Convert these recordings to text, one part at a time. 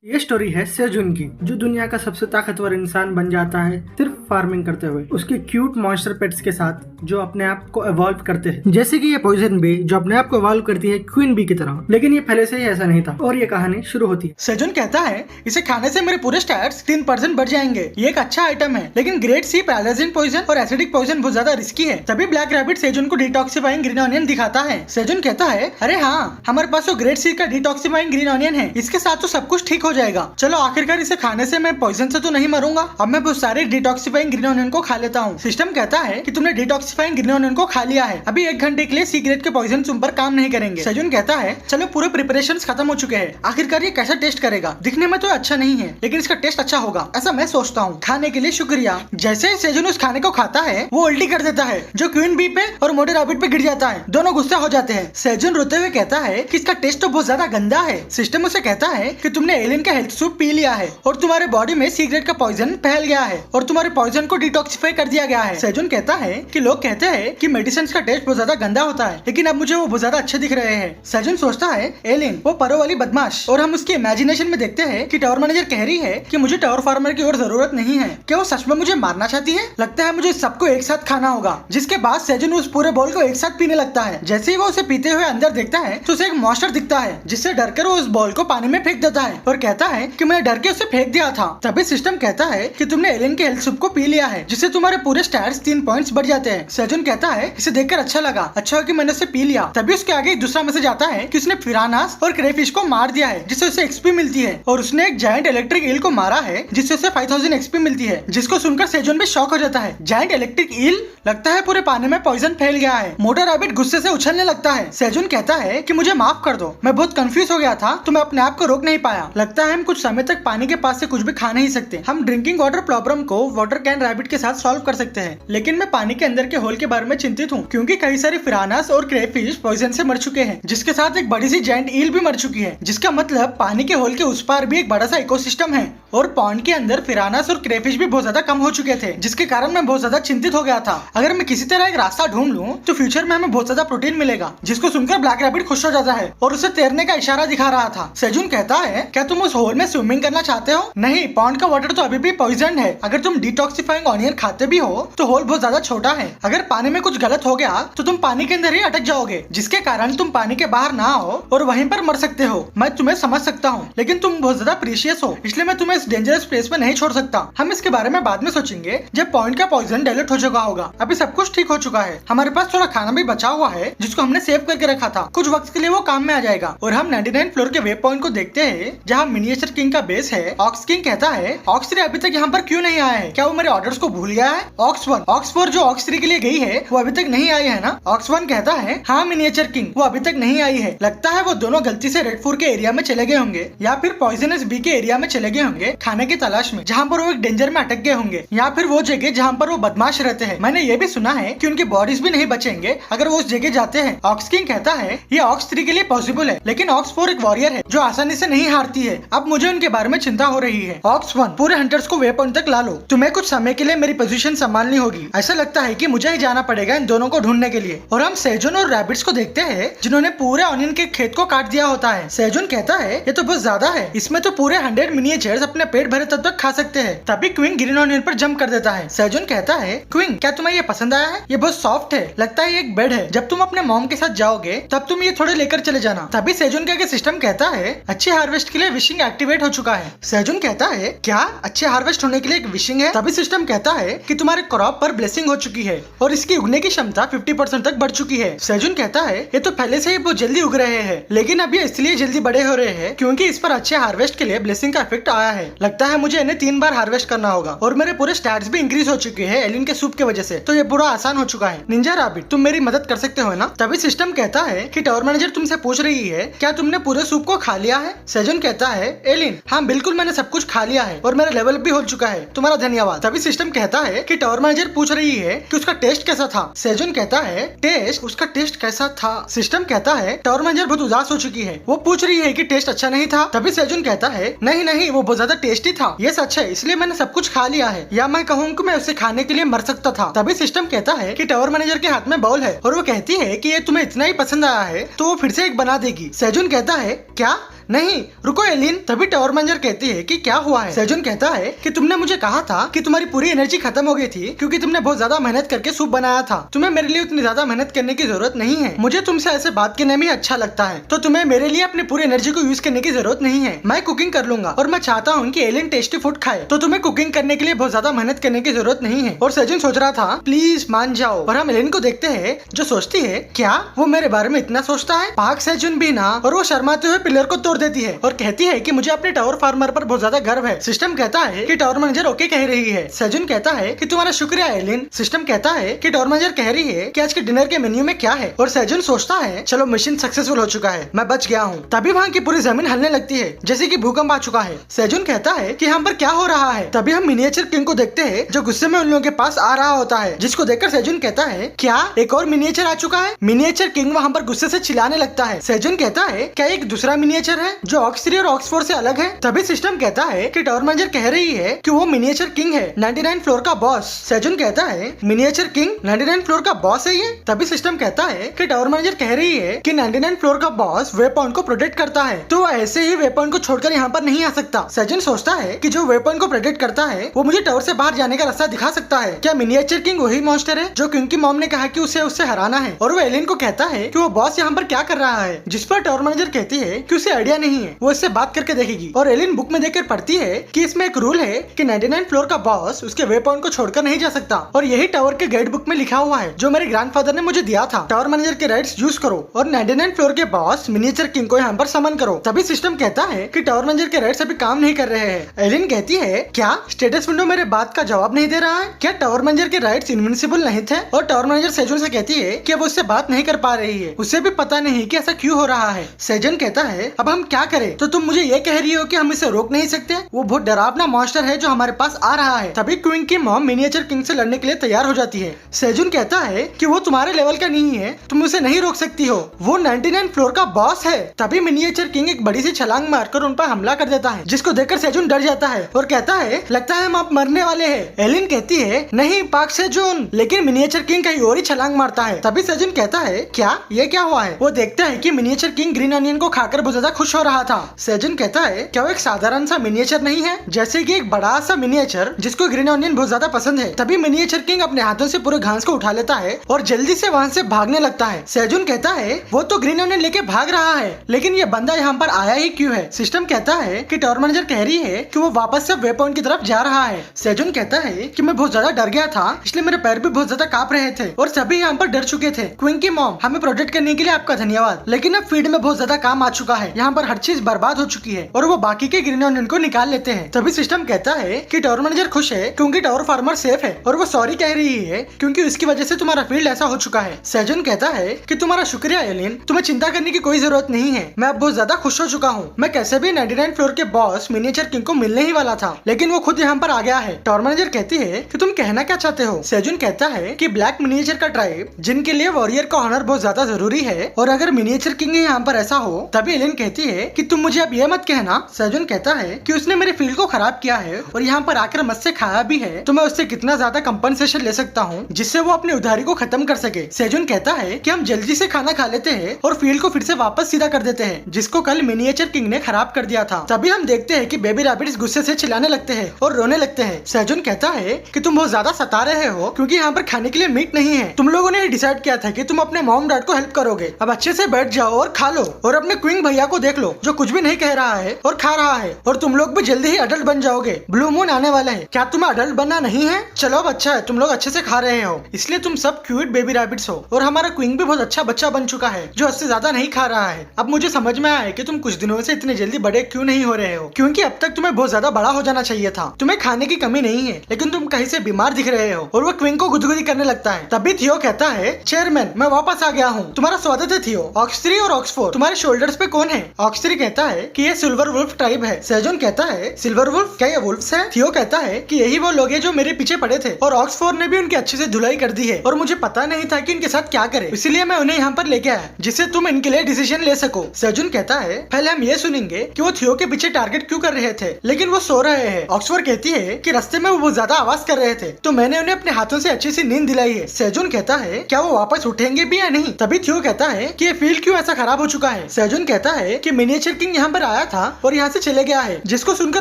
ये स्टोरी है सेजुन की, जो दुनिया का सबसे ताकतवर इंसान बन जाता है सिर्फ फार्मिंग करते हुए, उसके क्यूट मॉन्स्टर पेट्स के साथ जो अपने आप को इवॉल्व करते हैं, जैसे कि ये पॉइजन बी जो अपने आप को इवॉल्व करती है क्वीन बी की तरह। लेकिन ये पहले से ही ऐसा नहीं था और ये कहानी शुरू होती है। सेजुन कहता है इसे खाने से मेरे पूरे स्टैट्स 3% बढ़ जाएंगे। ये एक अच्छा आइटम है, लेकिन ग्रेड सी पैरालाइजिंग पॉइजन और एसिडिक पॉइजन बहुत ज्यादा रिस्की है। तभी ब्लैक रैबिट सेजुन को डिटॉक्सिफाइंग ग्रीन ऑनियन दिखाता है। सेजुन कहता है अरे हाँ, हमारे पास तो ग्रेड सी का डिटॉक्सिफाइंग ग्रीन ऑनियन है, इसके साथ तो सब कुछ ठीक हो जाएगा। चलो आखिरकार इसे खाने से मैं पॉइजन से तो नहीं मरूंगा। अब मैं बहुत सारे डिटॉक्सिफाइंग ग्रीन ऑनियन को खा लेता हूँ। सिस्टम कहता है कि तुमने डिटॉक्सिफाइंग ग्रीन ऑनियन को खा लिया है, अभी 1 घंटे के लिए सी ग्रेड के पॉइजन तुम पर काम नहीं करेंगे। सेजुन कहता है चलो पूरे प्रिपरेशंस खत्म हो चुके हैं, आखिरकार ये कैसा टेस्ट करेगा। दिखने में तो अच्छा नहीं है, लेकिन इसका टेस्ट अच्छा होगा, ऐसा मैं सोचता हूँ। खाने के लिए शुक्रिया। जैसे ही सेजुन उस खाने को खाता है वो उल्टी कर देता है, जो क्वीन बी पे और मोटे रैबिट पे गिर जाता है। दोनों गुस्सा हो जाते हैं। सेजुन रोते हुए कहता है कि इसका टेस्ट तो बहुत ज्यादा गंदा है। सिस्टम उसे कहता है कि तुमने एलियन का हेल्थ सूप पी लिया है और तुम्हारे बॉडी में सिगरेट का पॉइजन फैल गया है और तुम्हारे पॉइजन को डिटॉक्सिफाई कर दिया गया है। सेजुन कहता है कि लोग कहते हैं कि मेडिसिन का टेस्ट बहुत ज्यादा गंदा होता है, लेकिन अब मुझे वो बहुत ज्यादा अच्छे दिख रहे हैं। सेजुन सोचता है एलियन वो परो वाली बदमाश, और हम उसकी इमेजिनेशन में देखते हैं कि टावर मैनेजर कह रही है कि मुझे टावर फार्मर की और जरूरत नहीं है। क्या वो सच में मुझे मारना चाहती है? लगता है मुझे सबको एक साथ खाना होगा। जिसके बाद सेजुन उस पूरे बॉल को एक साथ पीने लगता है। जैसे ही वो उसे पीते हुए अंदर देखता है तो उसे एक मॉन्स्टर दिखता है, जिससे डरकर वो उस बॉल को पानी में फेंक देता है और कहता है कि मैंने डर के उसे फेंक दिया था। तभी सिस्टम कहता है कि तुमने एलियन के हेल्थ सूप को पी लिया है, जिससे तुम्हारे पूरे स्टैट्स 3 पॉइंट्स बढ़ जाते हैं। सेजुन कहता है इसे देखकर अच्छा लगा, अच्छा हो कि मैंने उसे पी लिया। तभी उसके आगे एक दूसरा मैसेज आता है कि उसने पिरानास और क्रेफिश को मार दिया है, जिससे उसे एक्सपी मिलती है, और उसने एक जायंट इलेक्ट्रिक ईल को मारा है, जिससे उसे 5000 एक्सपी मिलती है। जिसको सुनकर सेजुन भी शॉक हो जाता है। Giant electric eel? लगता है पूरे पानी में पॉइजन फैल गया है। मोटा रैबिट गुस्से से उछलने लगता है। सेजुन कहता है कि मुझे माफ कर दो, मैं बहुत कंफ्यूज हो गया था तो मैं अपने आप को रोक नहीं पाया। लगता है हम कुछ समय तक पानी के पास से कुछ भी खा नहीं सकते। हम ड्रिंकिंग वाटर प्रॉब्लम को वाटर कैन रैबिट के साथ सॉल्व कर सकते हैं, लेकिन मैं पानी के अंदर के होल के बारे में चिंतित हूँ, क्योंकि कई सारे पिरानास और क्रेफिश पॉइजन से मर चुके हैं, जिसके साथ एक बड़ी सी जायंट ईल भी मर चुकी है। जिसका मतलब पानी के होल के उस पार भी एक बड़ा सा इकोसिस्टम है, और पॉन्ड के अंदर पिरानास और क्रेफिश भी बहुत ज्यादा कम हो चुके थे, जिसके कारण मैं बहुत ज्यादा चिंतित हो गया था। अगर मैं किसी तरह एक रास्ता ढूंढ लूं तो फ्यूचर में हमें बहुत ज्यादा प्रोटीन मिलेगा। जिसको सुनकर ब्लैक रैबिट खुश हो जाता है और उसे तैरने का इशारा दिखा रहा था। सेजुन कहता है क्या तुम उस होल में स्विमिंग करना चाहते हो? नहीं, पॉन्ड का वाटर तो अभी भी पॉइजन है। अगर तुम डिटॉक्सिफाइंग ऑनियन खाते भी हो तो होल बहुत ज्यादा छोटा है। अगर पानी में कुछ गलत हो गया तो तुम पानी के अंदर ही अटक जाओगे, जिसके कारण तुम पानी के बाहर ना आओ और वहीं पर मर सकते हो। मैं तुम्हें समझ सकता हूँ, लेकिन तुम बहुत ज्यादा प्रीशियस हो, इसलिए मैं तुम्हें इस डेंजरस प्लेस में नहीं छोड़ सकता। हम इसके बारे में बाद में सोचेंगे जब पॉइंट का पॉइजन डाइल्यूट हो चुका होगा। अभी सब कुछ ठीक हो चुका है। हमारे पास थोड़ा खाना भी बचा हुआ है, जिसको हमने सेव करके रखा था। कुछ वक्त के लिए वो काम में आ जाएगा। और हम 99 फ्लोर के वे पॉइंट को देखते हैं, जहाँ मिनिएचर किंग का बेस है। ऑक्स किंग कहता है ऑक्स 3 अभी तक यहाँ पर क्यों नहीं आया है? क्या वो मेरे ऑर्डर्स को भूल गया है? ऑक्स 4 जो ऑक्स 3 के लिए गई है वो अभी तक नहीं आई है ना? ऑक्स 1 कहता है हाँ मिनिएचर किंग, वो अभी तक नहीं आई है। लगता है वो दोनों गलती से रेड फोर के एरिया में चले गए होंगे, या फिर पॉइजनस बी के एरिया में चले गए होंगे खाने की तलाश में, जहाँ पर वो एक डेंजर में अटक गए होंगे, या फिर वो जगह जहाँ पर वो बदमाश रहते हैं। मैंने ये भी सुना है कि उनकी बॉडीज भी नहीं बचेंगे अगर वो उस जगह जाते हैं। ऑक्स किंग कहता है ये ऑक्स 3 के लिए पॉसिबल है, लेकिन ऑक्स 4 एक वॉरियर है जो आसानी से नहीं हारती है। अब मुझे उनके बारे में चिंता हो रही है। ऑक्स 1 पूरे हंटर्स को वे पॉइंट तक ला लो, तुम्हें कुछ समय के लिए मेरी पोजीशन संभालनी होगी। ऐसा लगता है कि मुझे ही जाना पड़ेगा इन दोनों को ढूंढने के लिए। और हम सेजुन और रैबिट्स को देखते हैं, जिन्होंने पूरे ऑनियन के खेत को काट दिया होता है। सेजुन कहता है ये तो बहुत ज्यादा है, इसमें तो पूरे 100 मिनिएचर्स अपने पेट भरे तब तक खा सकते हैं। तभी क्वीन ग्रीन ऑनियन पर जंप कर देता है। सेजुन कहता है क्वीन क्या तुम्हें ये पसंद आया है? ये बहुत सॉफ्ट है, लगता है ये एक बेड है। जब तुम अपने मॉम के साथ जाओगे तब तुम ये थोड़े लेकर चले जाना। तभी सेजुन के सिस्टम कहता है अच्छे हार्वेस्ट के लिए विशिंग एक्टिवेट हो चुका है। सेजुन कहता है क्या अच्छे हार्वेस्ट होने के लिए एक विशिंग है? तभी सिस्टम कहता है कि तुम्हारे क्रॉप पर ब्लेसिंग हो चुकी है और इसकी उगने की क्षमता 50% तक बढ़ चुकी है। सेजुन कहता है ये तो पहले से ही बहुत जल्दी उग रहे हैं, लेकिन अब ये इसलिए जल्दी बड़े हो रहे हैं क्योंकि इस पर अच्छे हार्वेस्ट के लिए ब्लेसिंग का इफेक्ट आया है। लगता है मुझे इन्हें 3 बार हार्वेस्ट करना होगा, और मेरे पूरे स्टैट्स भी इंक्रीज हो चुके हैं एलियन के सूप की वजह से, तो ये पूरा आसान हो चुका है। निंजा रैबिट तुम मेरी मदद कर सकते हो ना? तभी सिस्टम कहता है कि टावर मैनेजर तुमसे पूछ रही है क्या तुमने पूरे सूप को खा लिया है? सेजुन कहता है एलियन हाँ बिल्कुल, मैंने सब कुछ खा लिया है और मेरा लेवल भी हो चुका है, तुम्हारा धन्यवाद। तभी सिस्टम कहता है कि टावर मैनेजर पूछ रही है कि उसका टेस्ट कैसा था? सेजुन कहता है टेस्ट? उसका टेस्ट कैसा था? सिस्टम कहता है टावर मैनेजर बहुत उदास हो चुकी है, वो पूछ रही है कि टेस्ट अच्छा नहीं था? तभी सेजुन कहता है नहीं नहीं, वो बहुत ज्यादा टेस्टी था, ये सच है, इसलिए मैंने सब कुछ खा लिया है, या मैं कहूँ कि मैं उसे खाने के लिए मर सकता था। तभी सिस्टम कहता है कि टावर मैनेजर के हाथ में बाउल है और वो कहती है कि ये तुम्हें इतना ही पसंद आया है तो वो फिर से एक बना देगी। सेजुन कहता है क्या? नहीं रुको एलिन। तभी टावर मैनेजर कहती है कि क्या हुआ है। सेजुन कहता है कि तुमने मुझे कहा था कि तुम्हारी पूरी एनर्जी खत्म हो गई थी क्योंकि तुमने बहुत ज्यादा मेहनत करके सूप बनाया था। तुम्हें मेरे लिए उतनी ज्यादा मेहनत करने की जरूरत नहीं है। मुझे तुमसे ऐसे बात करने में अच्छा लगता है, तो तुम्हें मेरे लिए अपनी पूरी एनर्जी को यूज करने की जरूरत नहीं है। मैं कुकिंग कर लूंगा और मैं चाहता हूँ कि एलिन टेस्टी फूड खाए, तो तुम्हें कुकिंग करने के लिए बहुत ज्यादा मेहनत करने की जरूरत नहीं है। और सेजुन सोच रहा था प्लीज मान जाओ, और हम एलिन को देखते हैं जो सोचती है क्या वो मेरे बारे में इतना सोचता है। पाक सेजुन भी ना, और वो शर्माते हुए पिलर को तोड़ देती है और कहती है कि मुझे अपने टावर फार्मर पर बहुत ज्यादा गर्व है। सिस्टम कहता है कि टावर मैनेजर ओके कह रही है। सेजुन कहता है कि तुम्हारा शुक्रिया एलिन। सिस्टम कहता है कि टावर मैनेजर कह रही है कि आज के डिनर के मेन्यू में क्या है, और सेजुन सोचता है चलो मिशन सक्सेसफुल हो चुका है, मैं बच गया हूँ। तभी वहाँ की पूरी जमीन हिलने लगती है जैसे कि भूकंप आ चुका है। सेजुन कहता है कि यहाँ पर क्या हो रहा है। तभी हम मिनिएचर किंग को देखते हैं जो गुस्से में उन लोगों के पास आ रहा होता है, जिसको देखकर सेजुन कहता है क्या एक और मिनिएचर आ चुका है। मिनिएचर किंग वहाँ पर गुस्से से चिल्लाने लगता है। सेजुन कहता है क्या एक दूसरा मिनिएचर है जो ऑक्स 3 और ऑक्स 4 से अलग है। तभी सिस्टम कहता है कि टावर मैनेजर कह रही है कि वो मिनिएचर किंग है, 99 फ्लोर का बॉस। सेजुन कहता है मिनिएचर किंग 99 फ्लोर का बॉस है ये। तभी सिस्टम कहता है कि टावर मैनेजर कह रही है कि 99 फ्लोर का बॉस वे पॉइंट को प्रोटेक्ट करता है, तो वो ऐसे ही वे पॉइंट को छोड़कर यहाँ पर नहीं आ सकता। सेजुन सोचता है कि जो वे पॉइंट को प्रोटेक्ट करता है वो मुझे टावर से बाहर जाने का रास्ता दिखा सकता है। क्या मिनिएचर किंग वही मॉन्स्टर है जो किंग की मॉम ने कहा कि उसे उससे हराना है। और वो एलिन को कहता है कि वो बॉस यहाँ पर क्या कर रहा है, जिस पर टावर मैनेजर कहती है कि उसे आइडिया नहीं है, वो इससे बात करके देखेगी। और एलिन बुक में देखकर पढ़ती है कि इसमें एक रूल है कि 99 फ्लोर का बॉस उसके वे पॉइंट को छोड़कर नहीं जा सकता, और यही टावर के गाइड बुक में लिखा हुआ है जो मेरे ग्रैंडफादर ने मुझे दिया था। टावर मैनेजर के राइट्स यूज करो और 99 फ्लोर के बॉस मिनिएचर किंग को यहाँ पर समन करो। तभी सिस्टम कहता है कि टावर मैनेजर के राइट्स अभी काम नहीं कर रहे हैं। एलिन कहती है क्या स्टेटस विंडो मेरे बात का जवाब नहीं दे रहा है, क्या टावर मैनेजर के राइट्स इनविंसिबल नहीं थे। और टावर मैनेजर सेजुन से कहती है कि वो उससे बात नहीं कर पा रही है, उसे भी पता नहीं कि ऐसा क्यों हो रहा है। सेजन कहता है अब हम क्या करें, तो तुम मुझे ये कह रही हो कि हम इसे रोक नहीं सकते, वो बहुत डरावना मॉन्स्टर है जो हमारे पास आ रहा है। तभी क्वीन की मॉम मिनिएचर किंग से लड़ने के लिए तैयार हो जाती है। सेजुन कहता है कि वो तुम्हारे लेवल का नहीं है, तुम उसे नहीं रोक सकती हो, वो 99 फ्लोर का बॉस है। तभी मिनिएचर किंग एक बड़ी सी छलांग मारकर उन पर हमला कर देता है, जिसको देखकर सेजुन डर जाता है और कहता है लगता है हम अब मरने वाले हैं। एलिन कहती है नहीं पाक सेजुन, लेकिन मिनिएचर किंग कहीं और ही छलांग मारता है। तभी सेजुन कहता है क्या ये क्या हुआ है। वो देखता है कि मिनिएचर किंग ग्रीन ऑनियन को खाकर बहुत ज्यादा खुश हो रहा था। सेजुन कहता है क्या वो एक साधारण सा मिनिएचर नहीं है, जैसे कि एक बड़ा सा मिनिएचर जिसको ग्रीन ऑनियन बहुत ज्यादा पसंद है। तभी मिनिएचर किंग अपने हाथों से पूरे घास को उठा लेता है और जल्दी से वहाँ से भागने लगता है। सेजुन कहता है वो तो ग्रीन ऑनियन लेके भाग रहा है, लेकिन ये बंदा यहाँ पर आया ही क्यों है। सिस्टम कहता है कि टावर मैनेजर कह रही है कि वो वापस से वे पॉइंट की तरफ जा रहा है। सेजुन कहता है कि मैं बहुत ज्यादा डर गया था, इसलिए मेरे पैर भी बहुत ज्यादा कांप रहे थे और सभी यहाँ पर डर चुके थे। क्वीन की मॉम हमें प्रोटेक्ट करने के लिए आपका धन्यवाद, लेकिन अब फील्ड में बहुत ज्यादा काम आ चुका है, यहाँ पर हर चीज बर्बाद हो चुकी है, और वो बाकी के ग्रीन ऑनियन को निकाल लेते हैं। तभी सिस्टम कहता है कि टावर मैनेजर खुश है क्योंकि टावर फार्मर सेफ है, और वो सॉरी कह रही है क्योंकि उसकी वजह से तुम्हारा फील्ड ऐसा हो चुका है। सेजुन कहता है कि तुम्हारा शुक्रिया एलिन, तुम्हें चिंता करने की कोई जरूरत नहीं है, मैं अब बहुत ज्यादा खुश हो चुका हूँ। मैं कैसे भी 99 फ्लोर के बॉस मिनिएचर किंग को मिलने ही वाला था, लेकिन वो खुद यहाँ पर आ गया है। टावर मैनेजर कहती है कि तुम कहना क्या चाहते हो। सेजुन कहता है कि ब्लैक मिनिएचर का ट्राइब जिनके लिए वॉरियर का ऑनर बहुत ज्यादा जरूरी है, और अगर मिनिएचर किंग यहाँ पर ऐसा हो। तभी एलिन कहती है कि तुम मुझे अब ये मत कहना। सेजुन कहता है कि उसने मेरे फील्ड को खराब किया है और यहाँ पर आकर मुझसे खाया भी है, तो मैं उससे कितना ज्यादा कंपनसेशन ले सकता हूँ जिससे वो अपनी उधारी को खत्म कर सके। सेजुन कहता है कि हम जल्दी से खाना खा लेते हैं और फील्ड को फिर से वापस सीधा कर देते हैं, जिसको कल मिनिएचर किंग ने खराब कर दिया था। तभी हम देखते हैं कि बेबी रैबिट्स गुस्से से चिल्लाने लगते हैं और रोने लगते हैं। सेजुन कहता है कि तुम बहुत ज्यादा सता रहे हो क्योंकि यहाँ पर खाने के लिए मीट नहीं है। तुम लोगों ने डिसाइड किया था कि तुम अपने मॉम डैड को हेल्प करोगे, अब अच्छे से बैठ जाओ और खा लो, और अपने क्वीन भैया को देख लो जो कुछ भी नहीं कह रहा है और खा रहा है, और तुम लोग भी जल्दी ही अडल्ट बन जाओगे। ब्लू मून आने वाले हैं, क्या तुम्हें अडल्ट बनना नहीं है। चलो अब अच्छा है तुम लोग अच्छे से खा रहे हो, इसलिए तुम सब क्यूट बेबी रैबिट्स हो, और हमारा क्वीन भी बहुत अच्छा बच्चा बन चुका है जो उससे ज्यादा नहीं खा रहा है। अब मुझे समझ में आया कि तुम कुछ दिनों से इतने जल्दी बड़े क्यों नहीं हो रहे हो, क्योंकि अब तक तुम्हें बहुत ज्यादा बड़ा हो जाना चाहिए था। तुम्हें खाने की कमी नहीं है, लेकिन तुम कहीं से बीमार दिख रहे हो। और वो क्वीन को गुदगुदी करने लगता है। तभी थियो कहता है चेयरमैन मैं वापस आ गया हूँ, तुम्हारा स्वागत है थियो। ऑक्स 3 और ऑक्स 4 तुम्हारे शोल्डर्स पे कौन है। ऑक्स 3 कहता है कि ये सिल्वर वुल्फ ट्राइब है। सेजुन कहता है सिल्वर वुल्फ, क्या ये वुल्फ्स है। थियो कहता है कि यही वो लोग हैं जो मेरे पीछे पड़े थे, और ऑक्स 4 ने भी उनकी अच्छे से धुलाई कर दी है, और मुझे पता नहीं था कि इनके साथ क्या करे, इसलिए मैं उन्हें यहाँ पर लेके आया जिससे तुम इनके लिए डिसीजन ले सको। सेजुन कहता है पहले हम ये सुनेंगे कि वो थियो के पीछे टारगेट क्यों कर रहे थे, लेकिन वो सो रहे हैं। ऑक्सफोर्ड कहती है कि रास्ते में वो बहुत ज्यादा आवाज कर रहे थे, तो मैंने उन्हें अपने हाथों से अच्छी सी नींद दिलाई है। सेजुन कहता है क्या वो वापस उठेंगे भी या नहीं। तभी थियो कहता है कि ये फील्ड क्यों ऐसा खराब हो चुका है। सेजुन कहता है कि मिनिएचर किंग यहाँ पर आया था और यहाँ से चले गया है, जिसको सुनकर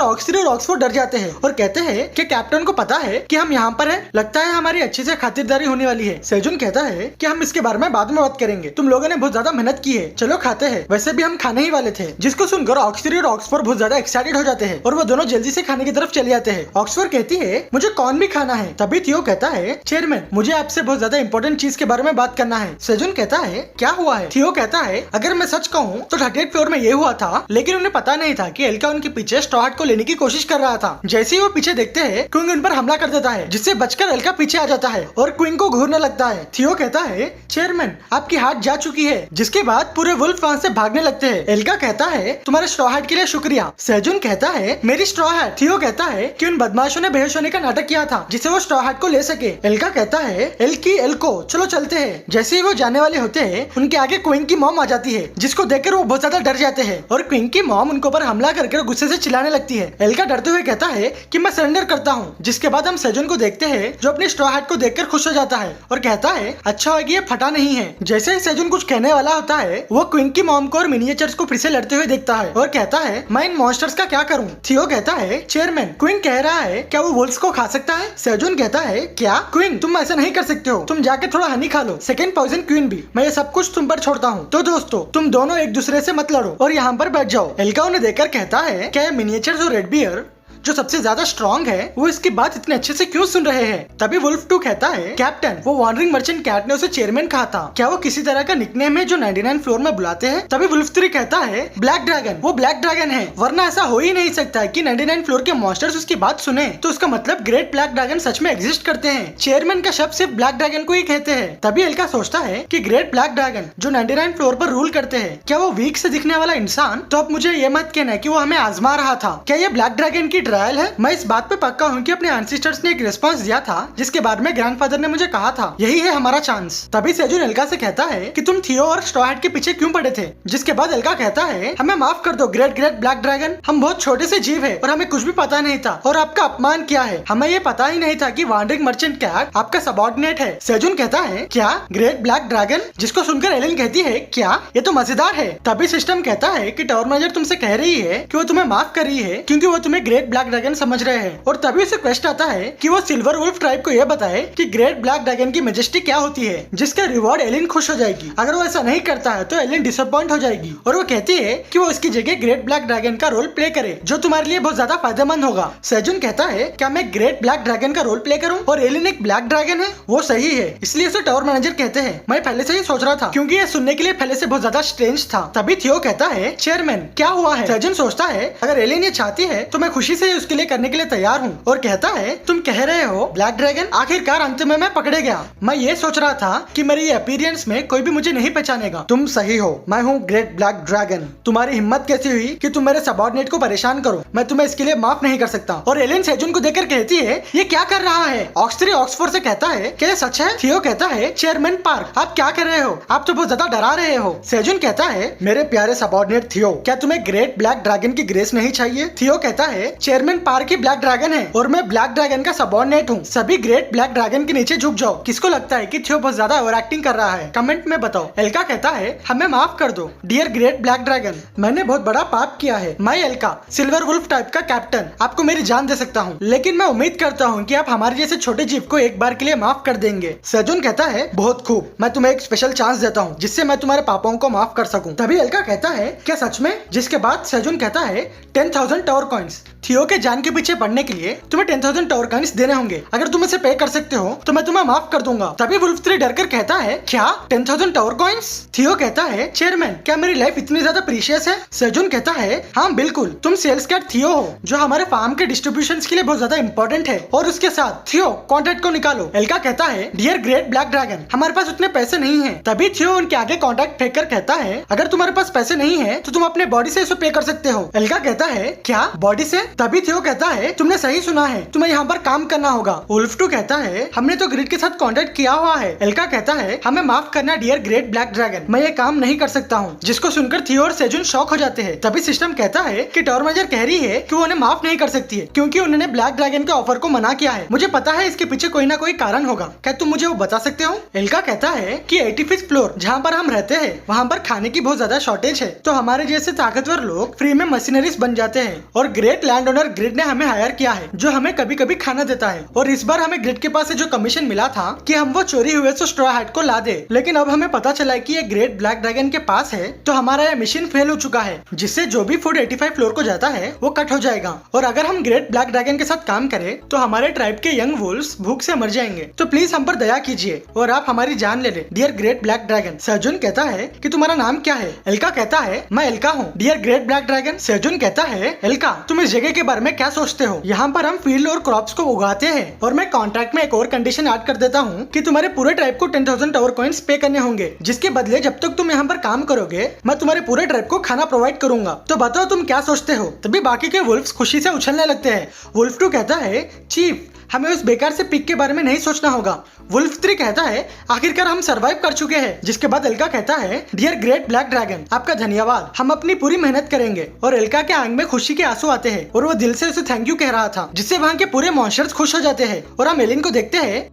ऑक्स 3 और ऑक्स 4 डर जाते हैं और कहते हैं कि कैप्टन को पता है कि हम यहाँ पर हैं, लगता है हमारी अच्छी से खातिरदारी होने वाली है। सेजुन कहता है कि हम इसके बारे में बाद में बात करेंगे, तुम लोगों ने बहुत ज्यादा मेहनत की है, चलो खाते हैं, वैसे भी हम खाने ही वाले थे। जिसको सुनकर ऑक्स 3 और ऑक्स 4 बहुत ज्यादा एक्साइटेड हो जाते हैं और वो दोनों जल्दी से खाने की तरफ चले जाते हैं। ऑक्स 4 कहती है मुझे कॉर्न भी खाना है। तभी थियो कहता है चेयरमैन मुझे आपसे बहुत ज्यादा इंपॉर्टेंट चीज के बारे में बात करना है। सेजुन कहता है क्या हुआ है? थियो कहता है अगर मैं सच कहूँ तो 38 फ्लोर में ये हुआ था, लेकिन उन्हें पता नहीं था कि एल्का उनके पीछे स्ट्रॉ हट को लेने की कोशिश कर रहा था। जैसे ही वो पीछे देखते हैं क्विंग उन पर हमला कर देता है, जिससे बचकर एल्का पीछे आ जाता है और क्विंग को घूरने लगता है। थियो कहता है चेयरमैन आपकी हार्ट जा चुकी है, जिसके बाद पूरे वुल्फ वहाँ से भागने लगते हैं। एल्का कहता है तुम्हारे स्ट्रॉ हट के लिए शुक्रिया। सेजुन कहता है मेरी स्ट्रॉ हट। थियो कहता है कि उन बदमाशों ने बेहोश होने का नाटक किया था जिससे वो स्ट्रॉ हट को ले सके। एल्का कहता है एल्की एल्को चलो चलते हैं। जैसे ही वो जाने वाले होते हैं उनके आगे क्विंग की मॉम आ जाती है, जिसको देखकर वो बहुत ज्यादा डर जाते हैं और क्विंग की मॉम उनके ऊपर हमला करके गुस्से से चिल्लाने लगती है। एल्का डरते हुए कहता है कि मैं सरेंडर करता हूँ। जिसके बाद हम सेजुन को देखते हैं जो अपनी स्ट्रॉ हट को देखकर खुश हो जाता है और कहता है अच्छा होगा ये फटा नहीं है। जैसे ही सेजुन कुछ कहने वाला होता है वो क्विंग की मॉम को और मिनिएचर्स को फिर से लड़ते हुए देखता है और कहता है मैं इन मॉन्स्टर्स का क्या करूँ? थियो कहता है चेयरमैन क्विंग कह रहा है क्या वो वुल्फ्स को खा सकता है? सेजुन कहता है क्या क्विंग तुम ऐसा नहीं कर सकते हो, तुम जाके थोड़ा हनी खा लो, सेकंड पॉइजन क्वीन भी, मैं ये सब कुछ तुम पर छोड़ता हूँ। तो दोस्तों तुम दोनों एक दूसरे से मत लड़ो और यहाँ पर बैठ जाओ। एल्का उन्हें देखकर कहता है क्या ये मिनिएचर्स और रेडबियर जो सबसे ज्यादा स्ट्रॉन्ग है वो इसकी बात इतने अच्छे से क्यों सुन रहे हैं? तभी वुल्फ 2 कहता है कैप्टन वो वॉन्डरिंग मर्चेंट कैट ने उसे चेयरमैन कहा था, क्या वो किसी तरह का निकनेम है जो 99 फ्लोर में बुलाते हैं? तभी वुल्फ 3 कहता है ब्लैक ड्रैगन, वो ब्लैक ड्रैगन है, वरना ऐसा हो ही नहीं सकता कि 99 फ्लोर के मॉन्स्टर्स उसकी बात सुने, तो उसका मतलब ग्रेट ब्लैक ड्रैगन सच में एग्जिस्ट करते हैं। चेयरमैन का शब्द सिर्फ ब्लैक ड्रैगन को ही कहते हैं। तभी एल्का सोचता है कि ग्रेट ब्लैक ड्रैगन जो 99 फ्लोर पर रूल करते हैं, क्या वो वीक से दिखने वाला इंसान? तो अब मुझे ये मत कहना कि वो हमें आजमा रहा था, क्या ये ब्लैक ड्रैगन की ट्रायल है? मैं इस बात पे पक्का हूँ कि अपने एंसेस्टर्स ने एक रिस्पांस दिया था जिसके बाद में ग्रैंडफादर ने मुझे कहा था यही है हमारा चांस। तभी सेजुन एल्का से कहता है कि तुम थियो और स्ट्रॉ हट के पीछे क्यों पड़े थे? जिसके बाद एल्का कहता है हमें माफ कर दो ग्रेट ग्रेट ब्लैक ड्रैगन, हम बहुत छोटे से जीव है और हमें कुछ भी पता नहीं था और आपका अपमान किया है, हमें ये पता ही नहीं था कि वॉन्डरिंग मर्चेंट कैट आपका सबऑर्डिनेट है। सेजुन कहता है क्या ग्रेट ब्लैक ड्रैगन? जिसको सुनकर एलिन कहती है क्या ये तो मजेदार है। तभी सिस्टम कहता है कि टावर मैनेजर तुमसे कह रही है कि वो तुम्हें माफ कर रही है क्योंकि वो तुम्हें ग्रेट ब्लैक ड्रैगन समझ रहे हैं। और तभी उसे क्वेश्चन आता है कि वो सिल्वर वुल्फ ट्राइब को यह बताए कि ग्रेट ब्लैक ड्रैगन की मेजेस्टी क्या होती है, जिसका रिवॉर्ड एलिन खुश हो जाएगी। अगर वो ऐसा नहीं करता है तो एलिन डिसअपॉइंट हो जाएगी और वो कहती है कि वो इसकी जगह ग्रेट ब्लैक ड्रैगन का रोल प्ले करे जो तुम्हारे लिए बहुत ज्यादा फायदेमंद होगा। सेजुन कहता है क्या मैं ग्रेट ब्लैक ड्रैगन का रोल प्ले करूं? और एलिन एक ब्लैक ड्रैगन है, वो सही है, इसलिए उसे टावर मैनेजर कहते हैं। मैं पहले से ही सोच रहा था क्योंकि ये सुनने के लिए पहले से बहुत ज्यादा स्ट्रेंज था। तभी थियो कहता है चेयरमैन क्या हुआ है? सेजुन सोचता है अगर एलिन ये चाहती है तो मैं खुशी से उसके लिए करने के लिए तैयार हूँ और कहता है तुम कह रहे हो ब्लैक ड्रैगन, आखिरकार अंत में मैं पकड़े गया। मैं ये सोच रहा था कि मेरी अपीयरेंस में कोई भी मुझे नहीं पहचानेगा। तुम सही हो, मैं हूँ ग्रेट ब्लैक ड्रैगन। तुम्हारी हिम्मत कैसी हुई कि तुम मेरे सबऑर्डिनेट को परेशान करो? मैं तुम्हें इसके लिए माफ नहीं कर सकता। और एलिन सेजुन को देखकर कहती है ये क्या कर रहा है? ऑक्स 3 ऑक्स 4 से कहता है क्या ये सच है? थियो कहता है चेयरमैन पार्क आप क्या कर रहे हो? आप तो बहुत ज्यादा डरा रहे हो। सेजुन कहता है मेरे प्यारे सबऑर्डिनेट थियो, क्या तुम्हें ग्रेट ब्लैक ड्रैगन की ग्रेस नहीं चाहिए? थियो कहता है चेयरमैन पार्क ही ब्लैक ड्रैगन है और मैं ब्लैक ड्रैगन का सबऑर्डिनेट हूँ। सभी ग्रेट ब्लैक ड्रैगन के नीचे झुक जाओ। किसको लगता है कि थियो बहुत ज्यादा ओवर एक्टिंग कर रहा है? कमेंट में बताओ। एल्का कहता है हमें माफ कर दो डियर ग्रेट ब्लैक ड्रैगन, मैंने बहुत बड़ा पाप किया है। मैं एल्का सिल्वर वुल्फ टाइप का कैप्टन आपको मेरी जान दे सकता हूँ, लेकिन मैं उम्मीद करता हूँ कि आप हमारे जैसे छोटे जीव को एक बार के लिए माफ कर देंगे। सेजुन कहता है बहुत खूब, मैं तुम्हें एक स्पेशल चांस देता हूँ जिससे मैं तुम्हारे पापों को माफ कर सकूँ। तभी एल्का कहता है क्या सच में? जिसके बाद सेजुन कहता है 10,000 टावर कॉइन्स। थियो के जान के पीछे पड़ने के लिए तुम्हें 10,000 टावर कॉइन्स देने होंगे। अगर तुम इसे पे कर सकते हो तो मैं तुम्हें माफ कर दूंगा। तभी वुल्फ 3 डरकर कहता है क्या 10,000 टावर कॉइन्स? थियो कहता है चेयरमैन क्या मेरी लाइफ इतनी ज्यादा प्रीशियस है? सेजुन कहता है हाँ बिल्कुल, तुम सेल्स कैट थियो हो जो हमारे फार्म के डिस्ट्रीब्यूशन के लिए बहुत ज्यादा इंपॉर्टेंट है और उसके साथ थियो कॉन्ट्रैक्ट को निकालो। एल्का कहता है डियर ग्रेट ब्लैक ड्रैगन, हमारे पास उतने पैसे नहीं है। तभी थियो उनके आगे कॉन्ट्रैक्ट फेंक कर कहता है अगर तुम्हारे पास पैसे नहीं है तो तुम अपने बॉडी से इसे पे कर सकते हो। एल्का कहता है क्या बॉडी से? तभी तभी थियो कहता है तुमने सही सुना है, तुम्हें यहाँ पर काम करना होगा। वुल्फ 2 कहता है हमने तो ग्रिड के साथ कांटेक्ट किया हुआ है। एल्का कहता है हमें माफ करना डियर ग्रेट ब्लैक ड्रैगन, मैं ये काम नहीं कर सकता हूँ। जिसको सुनकर थियो और सेजुन शॉक हो जाते हैं। तभी सिस्टम कहता है कि टावर मैनेजर कह रही है कि वो उन्हें माफ नहीं कर सकती है क्योंकि उन्होंने ब्लैक ड्रैगन के ऑफर को मना किया है। मुझे पता है इसके पीछे कोई ना कोई कारण होगा, क्या तुम मुझे वो बता सकते हो? एल्का कहता है कि 85th फ्लोर जहाँ पर हम रहते हैं वहाँ पर खाने की बहुत ज्यादा शॉर्टेज है, तो हमारे जैसे ताकतवर लोग फ्री में मशीनरीज बन जाते हैं और ग्रेट लैंड ओनर ग्रिड ने हमें हायर किया है जो हमें कभी कभी खाना देता है। और इस बार हमें ग्रिड के पास से जो कमीशन मिला था कि हम वो चोरी हुए स्ट्रॉ हैट को ला दे, लेकिन अब हमें पता चला है कि ये ग्रेट ब्लैक ड्रैगन के पास है, तो हमारा ये मिशन फेल हो चुका है, जिससे जो भी फूड 85 फ्लोर को जाता है वो कट हो जाएगा। और अगर हम ग्रेट ब्लैक ड्रैगन के साथ काम करें तो हमारे ट्राइब के यंग वुल्व्स भूख से मर जाएंगे, तो प्लीज हम पर दया कीजिए और आप हमारी जान ले ले डियर ग्रेट ब्लैक ड्रैगन। सेजुन कहता है कि तुम्हारा नाम क्या है? एल्का कहता है मैं एल्का हूँ डियर ग्रेट ब्लैक ड्रैगन। सेजुन कहता है एल्का तुम इस जगह के बारे में क्या सोचते हो? यहाँ पर हम फील्ड और क्रॉप्स को उगाते हैं और मैं कॉन्ट्रैक्ट में एक और कंडीशन ऐड कर देता हूँ कि तुम्हारे पूरे ट्राइब को 10,000 टावर कॉइन्स पे करने होंगे, जिसके बदले जब तक तुम यहाँ पर काम करोगे मैं तुम्हारे पूरे ट्राइब को खाना प्रोवाइड करूंगा। तो बताओ तुम क्या सोचते हो? तभी बाकी के वुल्फ्स खुशी से उछलने लगते हैं। वुल्फ 2 कहता है चीफ हमें उस बेकार से पिक के बारे में नहीं सोचना होगा। वुल्फ 3 कहता है आखिरकार हम सरवाइव कर चुके हैं। जिसके बाद एल्का कहता है डियर ग्रेट ब्लैक ड्रैगन आपका धन्यवाद, हम अपनी पूरी मेहनत करेंगे। और एल्का के आंख में खुशी के आंसू आते हैं और वो दिल से उसे थैंक यू कह रहा था, जिससे वहाँ के पूरे मॉन्स्टर्स खुश हो जाते हैं। और हम एलिन को देखते हैं।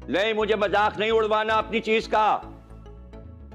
नहीं, मुझे मजाक नहीं उड़वाना अपनी चीज का,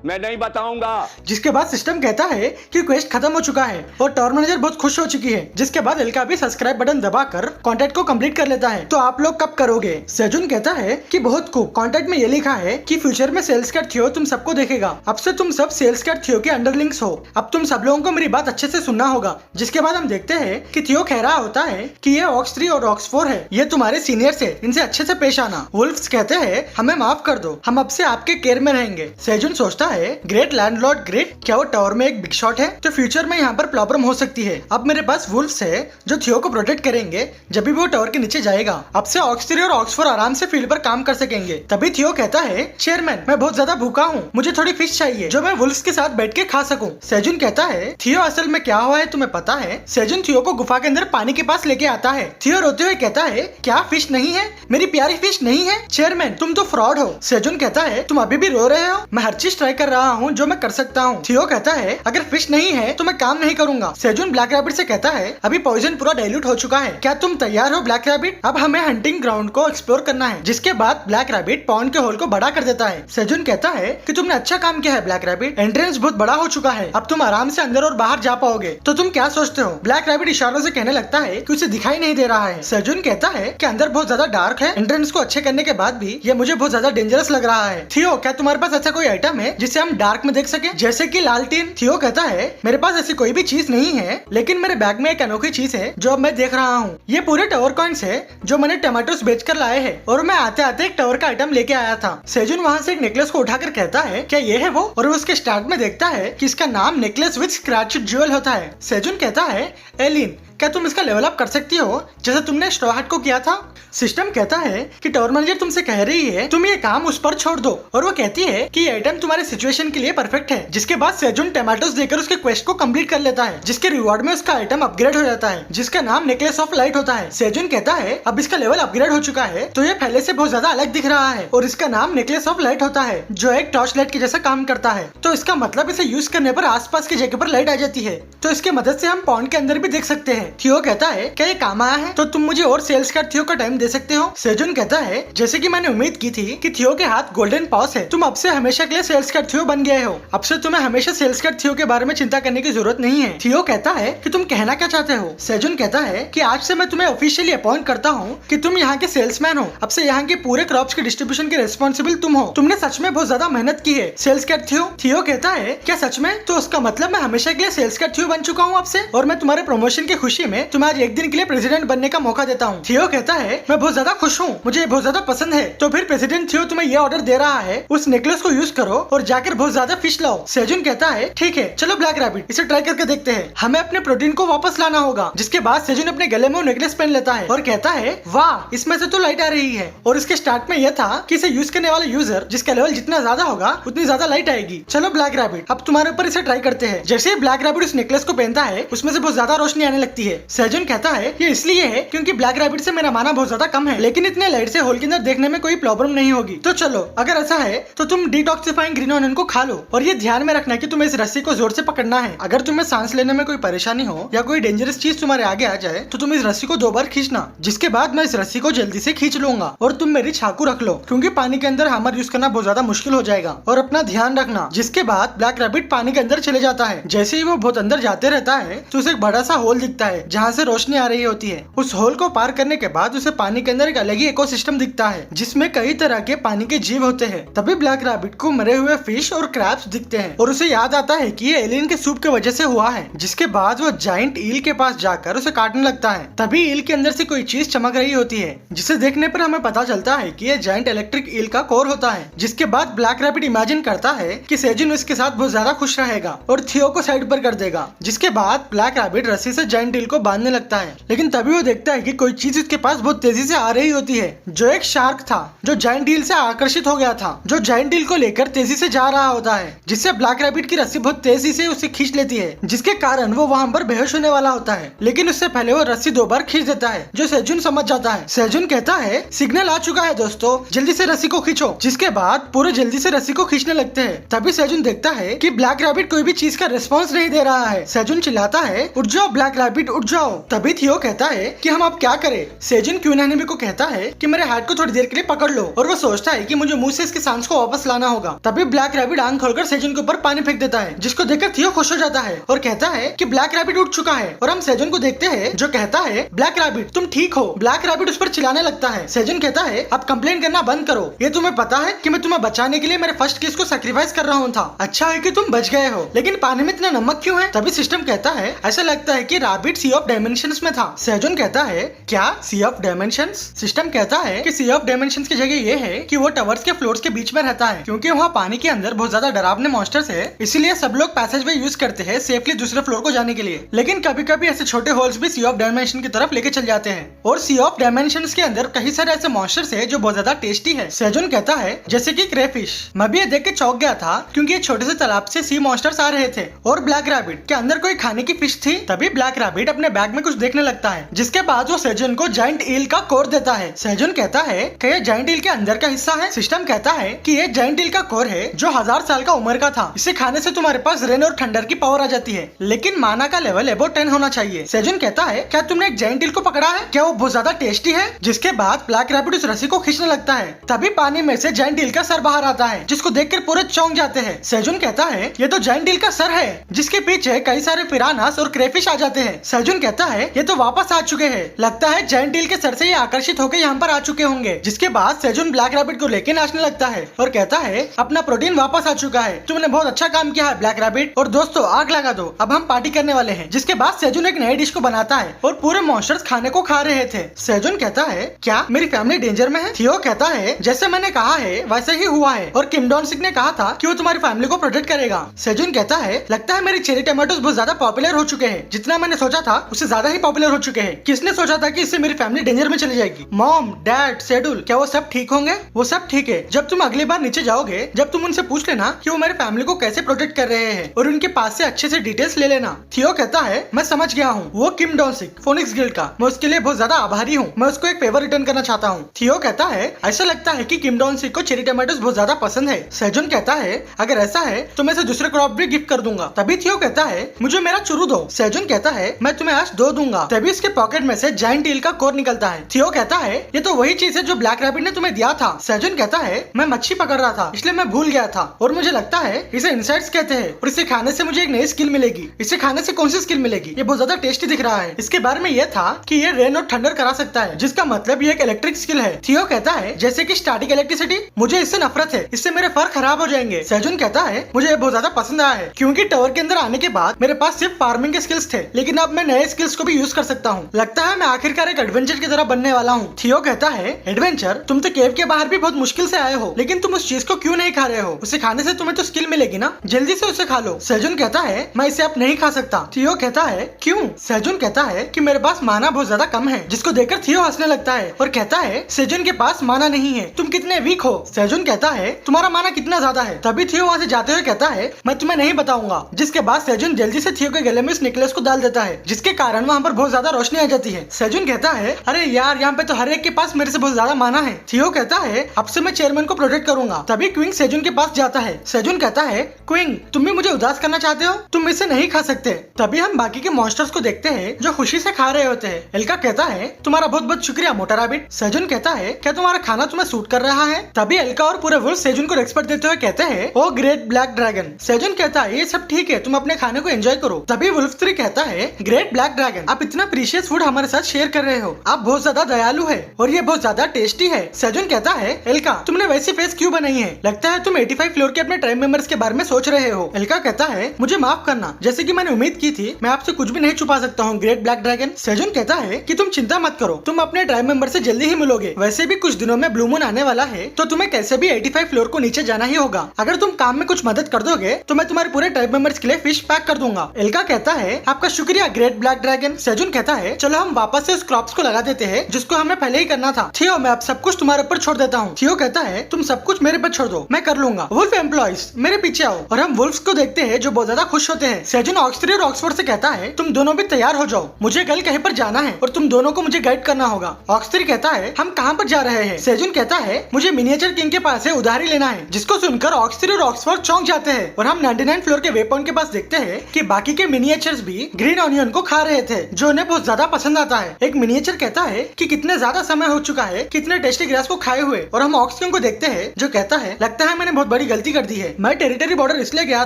मैं नहीं बताऊंगा। जिसके बाद सिस्टम कहता है कि क्वेस्ट खत्म हो चुका है और टावर मैनेजर बहुत खुश हो चुकी है। जिसके बाद एल्का भी सब्सक्राइब बटन दबाकर कॉन्ट्रैक्ट को कंप्लीट कर लेता है। तो आप लोग कब करोगे? सेजुन कहता है कि बहुत खूब, कॉन्ट्रैक्ट में ये लिखा है कि फ्यूचर में सेल्स कैट थियो तुम सबको देखेगा। अब से तुम सब सेल्स कैट थियो के अंडरलिंक्स हो। अब तुम सब लोगों को मेरी बात अच्छे से सुनना होगा। जिसके बाद हम देखते हैं कि थियो कह रहा होता है कि ये ऑक्स 3 और ऑक्स 4 है, ये तुम्हारे सीनियर्स है, इनसे अच्छे से पेश आना। वुल्फ्स कहते हैं हमें माफ कर दो, हम अब से आपके केयर में रहेंगे। सेजुन सोचता है ग्रेट लैंडलॉर्ड ग्रेट, क्या वो टावर में एक बिग शॉट है? तो फ्यूचर में यहाँ पर प्रॉब्लम हो सकती है। अब मेरे पास वुल्फ्स है जो थियो को प्रोटेक्ट करेंगे जब भी वो टावर के नीचे जाएगा। अब से ऑक्स 3 और ऑक्स 4 आराम से फील्ड पर काम कर सकेंगे। तभी थियो कहता है चेयरमैन मैं बहुत ज्यादा भूखा हूँ, मुझे थोड़ी फिश चाहिए जो मैं वुल्फ्स के साथ बैठ के खा सकूं। सेजुन कहता है थियो असल में क्या हुआ है तुम्हें पता है? सेजुन थियो को गुफा के अंदर पानी के पास लेके आता है। थियो रोते हुए कहता है क्या फिश नहीं है? मेरी प्यारी फिश नहीं है? चेयरमैन तुम तो फ्रॉड हो। सेजुन कहता है तुम अभी भी रो रहे हो? मैं हर चीज ट्राई कर रहा हूँ जो मैं कर सकता हूँ। थियो कहता है अगर फिश नहीं है तो मैं काम नहीं करूंगा। सेजुन ब्लैक रैबिट से कहता है अभी पॉइजन पूरा डाइल्यूट हो चुका है, क्या तुम तैयार हो ब्लैक रैबिट? अब हमें हंटिंग ग्राउंड को एक्सप्लोर करना है। जिसके बाद ब्लैक रैबिट पॉन्ड के होल को बड़ा कर देता है। सेजुन कहता है कि तुमने अच्छा काम किया है ब्लैक रैबिट, एंट्रेंस बहुत बड़ा हो चुका है, अब तुम आराम से अंदर और बाहर जा पाओगे। तो तुम क्या सोचते हो? ब्लैक रैबिट इशारों से कहने लगता है कि उसे दिखाई नहीं दे रहा है। सेजुन कहता है कि अंदर बहुत ज्यादा डार्क है, एंट्रेंस को अच्छे करने के बाद भी ये मुझे बहुत ज्यादा डेंजरस लग रहा है। थियो क्या तुम्हारे पास ऐसा कोई आइटम है जिसे हम डार्क में देख सके, जैसे कि लालटेन? थियो कहता है मेरे पास ऐसी कोई भी चीज नहीं है, लेकिन मेरे बैग में एक अनोखी चीज है जो अब मैं देख रहा हूँ। ये पूरे टावर कॉइन्स है जो मैंने टमाटोस बेचकर लाए हैं और मैं आते आते एक टावर का आइटम लेके आया था। सेजुन वहाँ से एक नेकलेस को उठाकर कहता है क्या ये है वो? और वो उसके स्टार्ट में देखता है कि इसका नाम नेकलेस विद स्क्रैच ज्वेल होता है। सेजुन कहता है एलिन क्या तुम इसका लेवल अप कर सकती हो जैसे तुमने स्ट्रॉ हैट को किया था? सिस्टम कहता है कि टावर मैनेजर तुमसे कह रही है तुम ये काम उस पर छोड़ दो, और वो कहती है कि ये आइटम तुम्हारे सिचुएशन के लिए परफेक्ट है। जिसके बाद सेजुन टमाटोस देकर उसके क्वेस्ट को कंप्लीट कर लेता है, जिसके रिवॉर्ड में उसका आइटम अपग्रेड हो जाता है जिसका नाम नेकलेस ऑफ लाइट होता है। सेजुन कहता है अब इसका लेवल अपग्रेड हो चुका है तो ये पहले से बहुत ज्यादा अलग दिख रहा है और इसका नाम नेकलेस ऑफ लाइट होता है जो एक टॉर्च लाइट के जैसा काम करता है। तो इसका मतलब इसे यूज करने पर आसपास की जगह पर लाइट आ जाती है, तो इसके मदद से हम पॉन्ड के अंदर भी देख सकते हैं। थियो कहता है क्या ये काम आया है? तो तुम मुझे और सेल्स कार्ड थियो का टाइम दे सकते हो? सेजुन कहता है जैसे कि मैंने उम्मीद की थी कि थियो के हाथ गोल्डन पास है, तुम अब से हमेशा के लिए सेल्स कार्ड थियो बन गए हो। अब से तुम्हें हमेशा सेल्स कार्ड थियो के बारे में चिंता करने की जरूरत नहीं है। थियो कहता है कि तुम कहना क्या चाहते हो? सेजुन कहता है कि आज से मैं तुम्हें ऑफिशियली अपॉइंट करता हूँ कि तुम यहाँ के सेल्समैन हो। अब से यहाँ के पूरे क्रॉप्स के डिस्ट्रीब्यूशन के रिस्पॉन्सिबल तुम हो। तुमने सच में बहुत ज्यादा मेहनत की है सेल्स कार्ड थियो। थियो कहता है क्या सच में? तो उसका मतलब मैं हमेशा के लिए सेल्स कार्ड थियो बन चुका हूँ अब से, और मैं तुम्हारे प्रमोशन की खुशी में तुम्हें आज एक दिन के लिए प्रेसिडेंट बनने का मौका देता हूँ। थियो कहता है मैं बहुत ज्यादा खुश हूँ, मुझे बहुत ज्यादा पसंद है। तो फिर प्रेसिडेंट थियो तुम्हें ये ऑर्डर दे रहा है उस नेकलेस को यूज करो और जाकर बहुत ज्यादा फिश लाओ। सेजुन कहता है ठीक है चलो ब्लैक रैबिट इसे ट्राई करके देखते हैं, हमें अपने प्रोटीन को वापस लाना होगा। जिसके बाद सेजुन अपने गले में वो नेकलेस पहन लेता है और कहता है वाह इसमें से तो लाइट आ रही है। और इसके स्टार्ट में यह था कि इसे यूज करने वाला यूजर जिसका लेवल जितना ज्यादा होगा उतनी ज्यादा लाइट आएगी। चलो ब्लैक रैबिट अब तुम्हारे ऊपर इसे ट्राई करते हैं। जैसे ही ब्लैक रैबिट उस नेकलेस को पहनता है उसमें से बहुत ज्यादा रोशनी आने लगती है। सेजुन कहता है ये इसलिए है क्योंकि ब्लैक रैबिट से मेरा माना बहुत ज्यादा कम है, लेकिन इतने लाइट से होल के अंदर देखने में कोई प्रॉब्लम नहीं होगी। तो चलो अगर ऐसा है तो तुम डिटॉक्सिफाइंग ग्रीन ऑनियन को खा लो, और ये ध्यान में रखना कि तुम्हें इस रस्सी को जोर से पकड़ना है। अगर तुम्हें सांस लेने में कोई परेशानी हो या कोई डेंजरस चीज तुम्हारे आगे आ जाए तो तुम इस रस्सी को 2 बार खींचना, जिसके बाद मैं इस रस्सी को जल्दी से खींच लूंगा और तुम मेरी चाकू रख लो, क्योंकि पानी के अंदर हैमर यूज करना बहुत ज्यादा मुश्किल हो जाएगा। और अपना ध्यान रखना। जिसके बाद ब्लैक रैबिट पानी के अंदर चले जाता है। जैसे ही वो बहुत अंदर जाते रहता है तो उसे एक बड़ा सा होल दिखता है जहाँ से रोशनी आ रही होती है। उस होल को पार करने के बाद उसे पानी के अंदर एक अलग ही इकोसिस्टम दिखता है जिसमें कई तरह के पानी के जीव होते हैं। तभी ब्लैक रैबिट को मरे हुए फिश और क्रैब्स दिखते हैं और उसे याद आता है कि ये एलियन के सूप की वजह से हुआ है। जिसके बाद वो जाइंट ईल के पास जाकर उसे काटने लगता है। तभी ईल के अंदर से कोई चीज चमक रही होती है, जिसे देखने पर हमें पता चलता है कि ये जाइंट इलेक्ट्रिक ईल का कोर होता है। जिसके बाद ब्लैक रैबिट इमेजिन करता है कि सेजुन उसके साथ बहुत ज्यादा खुश रहेगा और थियो को साइड पर कर देगा। जिसके बाद ब्लैक रैबिट रस्सी से जाइंट ईल को बांधने लगता है, लेकिन तभी वो देखता है कि कोई चीज उसके पास बहुत तेजी से आ रही होती है, जो एक शार्क था जो जाइंट ईल से आकर्षित हो गया था, जो जाइंट ईल को लेकर तेजी से जा रहा होता है। जिससे ब्लैक रैबिट की रस्सी बहुत तेजी से उसे खींच लेती है, जिसके कारण वो वहाँ पर बेहोश होने वाला होता है। लेकिन उससे पहले वो रस्सी 2 बार खींच देता है, जो सेजुन समझ जाता है। सेजुन कहता है सिग्नल आ चुका है दोस्तों, जल्दी से रस्सी को खींचो। जिसके बाद पूरे जल्दी से रस्सी को खींचने लगते हैं। तभी सेजुन देखता है कि ब्लैक रैबिट कोई भी चीज का रिस्पॉन्स नहीं दे रहा है। सेजुन चिल्लाता है उठ जाओ ब्लैक रैबिट उठ जाओ। तभी थियो कहता है कि हम अब क्या करें। सेजुन क्यूनानेबी को कहता है कि मेरे हाथ को थोड़ी देर के लिए पकड़ लो, और वो सोचता है कि मुझे मुंह से इसकी सांस को वापस लाना होगा। तभी ब्लैक रैबिट आंख खोलकर सेजुन के ऊपर पानी फेंक देता है, जिसको देखकर थियो खुश हो जाता है और कहता है कि ब्लैक रैबिट उठ चुका है। और हम सेजुन को देखते हैं जो कहता है ब्लैक रैबिट तुम ठीक हो। ब्लैक रैबिट उस पर चिल्लाने लगता है। सेजुन कहता है अब कंप्लेन करना बंद करो, ये तुम्हें पता है कि मैं तुम्हें बचाने के लिए मेरे फर्स्ट केस को सैक्रिफाइस कर रहा हूँ था। अच्छा है कि तुम बच गए हो, लेकिन पानी में इतना नमक क्यों है। तभी सिस्टम कहता है ऐसा लगता है कि रैबिट सी ऑफ डायमेंशंस में था। सेजुन कहता है क्या सी ऑफ डायमेंशंस। सिस्टम कहता है कि सी ऑफ डायमेंशंस की जगह ये है कि वो टावर्स के फ्लोर्स के बीच में रहता है, क्योंकि वहाँ पानी के अंदर बहुत ज्यादा डरावने मॉन्स्टर्स है, इसीलिए सब लोग पैसेज वे यूज करते हैं सेफली दूसरे फ्लोर को जाने के लिए। लेकिन कभी कभी ऐसे छोटे होल्स भी सी ऑफ डायमेंशन की तरफ लेके चल जाते हैं, और सी ऑफ डायमेंशंस के अंदर कई सारे ऐसे मॉन्स्टर्स है जो बहुत ज्यादा टेस्टी है। सेजुन कहता है जैसे कि क्रेफिश। मैं भी ये देख के चौंक गया था क्योंकि ये छोटे से तालाब से सी मॉन्स्टर्स आ रहे थे और ब्लैक रैबिट के अंदर कोई खाने की फिश थी। तभी ब्लैक रैबिट अपने बैग में कुछ देखने लगता है, जिसके बाद वो सेजुन को जाइंट ईल का कोर देता है। सेजुन कहता है कि ये जाइंट ईल के अंदर का हिस्सा है। सिस्टम कहता है कि ये जाइंट ईल का कोर है जो 1000 साल का उम्र का था। इसे खाने से तुम्हारे पास रेन और थंडर की पावर आ जाती है, लेकिन माना का लेवल अबव 10 होना चाहिए। सेजुन कहता है क्या तुमने एक जाइंट ईल को पकड़ा है, क्या वो बहुत ज्यादा टेस्टी है। जिसके बाद ब्लैक रैबिट उस रस्सी को खींचने लगता है। तभी पानी में से जाइंट ईल का सर बाहर आता है, जिसको देखकर पूरे चौंक जाते हैं। सेजुन कहता है ये तो जाइंट ईल का सर है, जिसके पीछे कई सारे पिरानास और क्रेफिश आ जाते हैं। सेजुन कहता है ये तो वापस आ चुके हैं, लगता है जाइंट ईल के सर से ये आकर्षित होकर यहाँ पर आ चुके होंगे। जिसके बाद सेजुन ब्लैक रैबिट को लेके नाचने लगता है और कहता है अपना प्रोटीन वापस आ चुका है, तुमने बहुत अच्छा काम किया है ब्लैक रैबिट, और दोस्तों आग लगा दो, अब हम पार्टी करने वाले हैं। जिसके बाद सेजुन एक नई डिश को बनाता है और पूरे मॉन्स्टर्स खाने को खा रहे थे। सेजुन कहता है क्या मेरी फैमिली डेंजर में है। थियो कहता है जैसे मैंने कहा है वैसे ही हुआ है, और किम डॉन सिक ने कहा था कि वो तुम्हारी फैमिली को प्रोटेक्ट करेगा। सेजुन कहता है लगता है मेरी चेरी टमाटोस बहुत ज्यादा पॉपुलर हो चुके हैं, जितना मैंने सोचा था उससे ज्यादा ही पॉपुलर हो चुके हैं। किसने सोचा था कि इससे मेरी फैमिली डेंजर में चली जाएगी। मॉम डैड शेड्यूल क्या वो सब ठीक होंगे। वो सब ठीक है, जब तुम अगली बार नीचे जाओगे जब तुम उनसे पूछ लेना कि वो मेरे फैमिली को कैसे प्रोटेक्ट कर रहे हैं, और उनके पास से अच्छे से डिटेल्स ले लेना। थियो कहता है मैं समझ गया हूँ, वो किम डॉन सिक फोनिक्स गिल्ड का, मैं उसके लिए बहुत ज्यादा आभारी हूँ, मैं उसको एक फेवर रिटर्न करना चाहता हूँ। थियो कहता है ऐसा लगता है कि किम डॉन सिक को चेरी टमाटोस बहुत ज्यादा पसंद है। सेजुन कहता है अगर ऐसा है तो मैं इसे दूसरे क्रॉप भी गिफ्ट कर दूंगा। तभी थियो कहता है मुझे मेरा चुरू दो। सेजुन कहता है मैं तुम्हें आज 2 दूंगा। तभी उसके पॉकेट में से जाइंट ईल का कोर निकलता है। थियो कहता है ये तो वही चीज है जो ब्लैक रैबिट ने तुम्हें दिया था। सेजुन कहता है मैं मच्छी पकड़ रहा था इसलिए मैं भूल गया था, और मुझे लगता है इसे इंसाइट्स कहते हैं, और इसे खाने से मुझे एक नई स्किल मिलेगी। इसे खाने से कौन सी स्किल मिलेगी, ये बहुत ज्यादा टेस्टी दिख रहा है। इसके बारे में ये था कि ये रेन और थंडर करा सकता है, जिसका मतलब ये एक इलेक्ट्रिक स्किल है। थियो कहता है जैसे कि स्टैटिक इलेक्ट्रिसिटी, मुझे इससे नफरत है, इससे मेरे फर खराब हो जाएंगे। सेजुन कहता है मुझे ये बहुत ज्यादा पसंद आया है, क्योंकि टावर के अंदर आने के बाद मेरे पास सिर्फ फार्मिंग के स्किल्स थे, लेकिन अब मैं नए स्किल्स को भी यूज कर सकता हूँ। लगता है मैं आखिरकार एक एडवेंचर की तरह बनने वाला हूँ। थियो कहता है एडवेंचर, तुम तो केव के बाहर भी बहुत मुश्किल से आए हो, लेकिन तुम उस चीज को क्यों नहीं खा रहे हो। उसे खाने से तुम्हें तो स्किल मिलेगी ना, जल्दी से उसे खा लो। सेजुन कहता है मैं इसे अब नहीं खा सकता। थियो कहता है क्यों। सेजुन कहता है कि मेरे पास माना बहुत ज्यादा कम है, जिसको देखकर थियो हंसने लगता है और कहता है सेजुन के पास माना नहीं है, तुम कितने वीक हो। सेजुन कहता है तुम्हारा माना कितना ज्यादा है। तभी थियो वहाँ से जाते हुए कहता है मैं तुम्हें नहीं बताऊंगा। जिसके बाद सेजुन जल्दी से थियो के गले में इस नेकलेस को डाल देता है, जिसके कारण वहाँ पर बहुत ज्यादा रोशनी आ जाती है। सेजुन कहता है अरे यार यहाँ पे तो हर एक के पास मेरे से बहुत ज्यादा माना है। थियो कहता है अब से मैं चेयरमैन को प्रोटेक्ट करूंगा। तभी क्विंग सेजुन के पास जाता है। सेजुन कहता है क्विंग तुम भी मुझे उदास करना चाहते हो, तुम इसे नहीं खा सकते। तभी हम बाकी के मॉन्स्टर्स को देखते हैं जो खुशी से खा रहे होते हैं। एल्का कहता है तुम्हारा बहुत बहुत शुक्रिया मोटा रैबिट। सेजुन कहता है क्या तुम्हारा खाना तुम्हें सूट कर रहा है? तभी एल्का और पूरे वुल्फ सेजुन को रेस्पेक्ट देते हुए कहते हैं ओ ग्रेट ब्लैक ड्रैगन। सेजुन कहता है ये सब ठीक है, तुम अपने खाने को एंजॉय करो। तभी वुल्फ 3 कहता है ग्रेट ब्लैक ड्रैगन आप इतना प्रीशियस फूड हमारे साथ शेयर कर रहे हो, आप बहुत ज्यादा दयालु है और ये बहुत ज्यादा टेस्टी है। सेजुन कहता है एल्का तुमने वैसी फेस क्यों बनाई है, लगता है तुम 85 फ्लोर के अपने ट्राइब मेंबर्स के बारे में सोच रहे हो। एल्का कहता है मुझे माफ करना, जैसे कि मैंने उम्मीद की थी मैं आपसे कुछ भी नहीं छुपा सकता हूँ ग्रेट ब्लैक ड्रैगन। सेजुन कहता है कि तुम चिंता मत करो, तुम अपने ट्राइब मेंबर से जल्दी ही मिलोगे। वैसे भी कुछ दिनों में ब्लू मून आने वाला है तो तुम्हें कैसे भी 85 फ्लोर को नीचे जाना ही होगा। अगर तुम काम में कुछ मदद कर दोगे तो मैं तुम्हारे पूरे ट्राइब मेंबर्स के लिए फिश पैक कर दूंगा। एल्का कहता है आपका शुक्रिया ग्रेट ब्लैक ड्रैगन। सेजुन कहता है चलो हम वापस से उस क्रॉप्स को लगा देते हैं जिसको हमें पहले ही करना था। थियो मैं अब सब कुछ तुम्हारे ऊपर छोड़ देता हूँ। थियो कहता है तुम सब कुछ मेरे पर छोड़ दो, मैं कर लूंगा। वुल्फ एम्प्लॉइज मेरे पीछे आओ और हम वुल्फ्स को देखते हैं जो बहुत ज्यादा खुश होते हैं। सेजुन ऑक्सफोर्ड और ऑक्सफोर्ड से कहता है तुम दोनों भी तैयार हो जाओ, मुझे कल कहीं पर जाना है और तुम दोनों को मुझे गाइड करना होगा। ऑक्सफोर्ड कहता है हम कहाँ पर जा रहे हैं? सेजुन कहता है मुझे मिनिएचर किंग के पास से उधारी लेना है। जिसको सुनकर ऑक्सफोर्ड और ऑक्सफोर्ड चौंक जाते हैं और हम 99 फ्लोर के वे पॉइंट के पास देखते हैं कि बाकी के मिनिएचर्स भी ग्रीन ऑनियन को खा रहे थे जो उन्हें बहुत ज्यादा पसंद आता है। एक मिनिएचर कहता है कि कितने ज्यादा समय हो चुका है कितने टेस्टी ग्रास को खाए हुए और हम ऑक्सियन को देखते हैं जो कहता है लगता है मैंने बहुत बड़ी गलती कर दी है। मैं टेरिटरी बॉर्डर इसलिए गया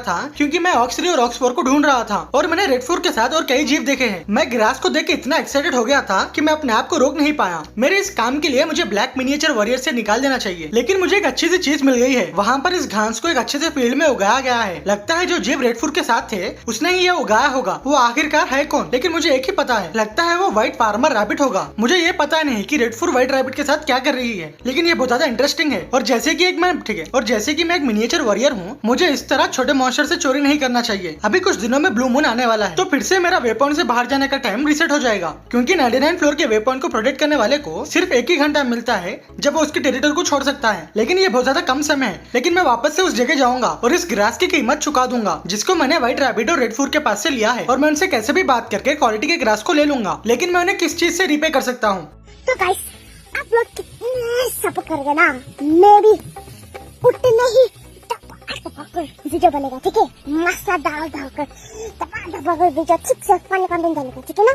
था क्योंकि मैं ऑक्सरी और ऑक्सफोर्ड को ढूंढ रहा था और मैंने रेडफोर के साथ और कई जीव देखे हैं। मैं ग्रास को देख के इतना एक्साइटेड हो गया था कि मैं अपने आप को रोक नहीं पाया। मेरे इस काम के लिए मुझे ब्लैक मिनिएचर वॉरियर से निकाल देना चाहिए, लेकिन मुझे एक अच्छी सी चीज मिल गई है। वहाँ पर इस घास को एक अच्छे से फील्ड में उगाया गया है। लगता है जो जीव रेडफोर के साथ थे उसने ही ये उगाया होगा। वो आखिरकार है कौन? लेकिन मुझे एक ही पता है, लगता है वो व्हाइट फार्मर रैबिट होगा। मुझे ये पता नहीं कि रेडफोर व्हाइट रैबिट के साथ क्या कर रही है, लेकिन ये बहुत ज्यादा इंटरेस्टिंग है। और जैसे कि मैं एक मिनिएचर वॉरियर हूँ, मुझे इस तरह छोटे मॉन्स्टर से चोरी नहीं करना चाहिए। अभी कुछ दिनों में ब्लू मून आने वाला है तो फिर से मेरा वे पॉइंट से बाहर जाने का टाइम रीसेट हो जाएगा, क्योंकि 99 फ्लोर के वे पॉइंट को प्रोटेक्ट करने वाले को सिर्फ एक ही घंटा मिलता है जब वो उसके टेरिटरी को छोड़ सकता है। लेकिन ये बहुत ज्यादा कम समय है। लेकिन मैं वापस से उस जगह जाऊंगा और इस ग्रास की कीमत चुका दूंगा जिसको मैंने व्हाइट रैबिट और रेडफोर के पास से लिया है, और मैं उनसे कैसे भी बात करके क्वालिटी के ग्रास को ले लूंगा। लेकिन मैं उन्हें किस चीज से रिपे कर सकता हूँ? तो गाइस आप लोग कितने सपोर्ट करोगे ना, मैं भी उतने ही वीडियो बनेगा, ठीक है? मसाला डाल कर वीडियो ठीक से फनी कंटेंट डालेगा, ठीक है ना?